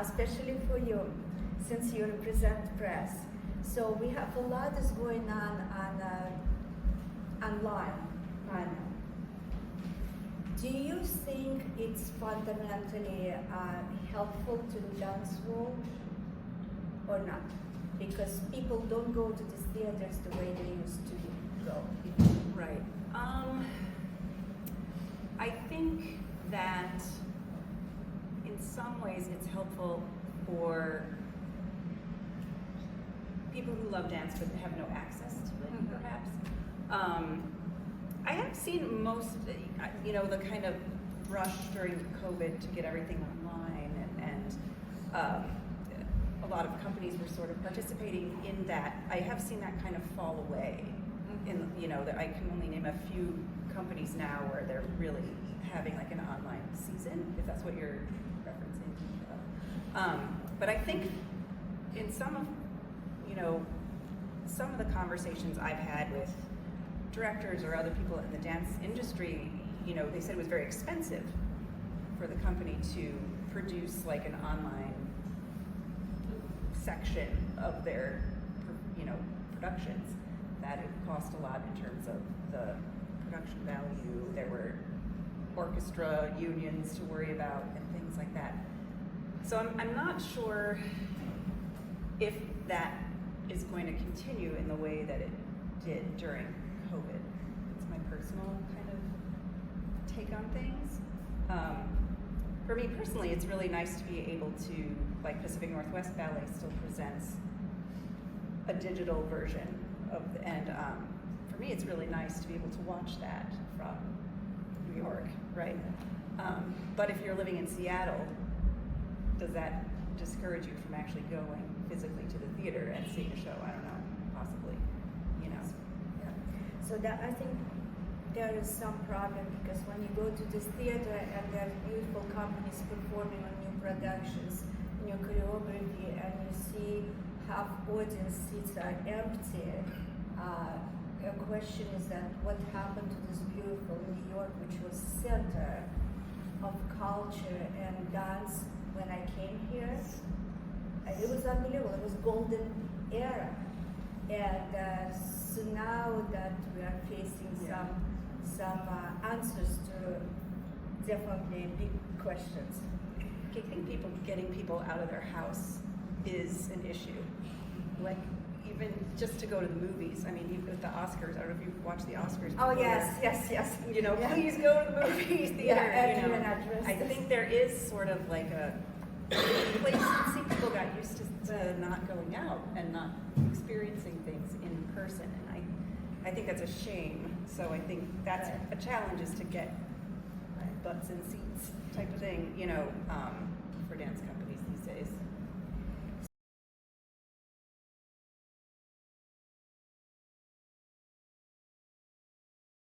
especially for you, since you represent press. So we have a lot is going on online right now. Do you think it's fundamentally helpful to the dance world or not? Because people don't go to the theaters the way they used to go. Right. I think that in some ways it's helpful for people who love dance but have no access to it, perhaps. I have seen most, the kind of rush during COVID to get everything online, and a lot of companies were sort of participating in that. I have seen that kind of fall away. That I can only name a few companies now where they're really having like an online season, if that's what you're referencing. But I think in some of the conversations I've had with directors or other people in the dance industry, they said it was very expensive for the company to produce like an online section of their, productions. That it cost a lot in terms of the production value. There were orchestra unions to worry about and things like that. So I'm not sure if that is going to continue in the way that it did during COVID. It's my personal kind of take on things. For me personally, it's really nice to be able to, like Pacific Northwest Ballet still presents a digital version and for me it's really nice to be able to watch that from New York, right? But if you're living in Seattle, does that discourage you from actually going physically to the theater and seeing a show? I don't know, possibly, Yeah. So that I think there is some problem, because when you go to this theater and there are beautiful companies performing on new productions, new choreography, and you see half audience seats are empty, your question is that what happened to this beautiful New York, which was center of culture and dance when I came here? It was unbelievable. It was golden era. And so now that we are facing some answers to definitely big questions. I think getting people out of their house is an issue. Like, even just to go to the movies. I mean, even with the Oscars, I don't know if you've watched the Oscars before. Oh, yes. Please go to the movies theater. I think there is sort of like a place. It seems people got used to not going out and not experiencing things in person, and I think that's a shame. So I think that's a challenge, is to get butts in seats type of thing, for dance companies.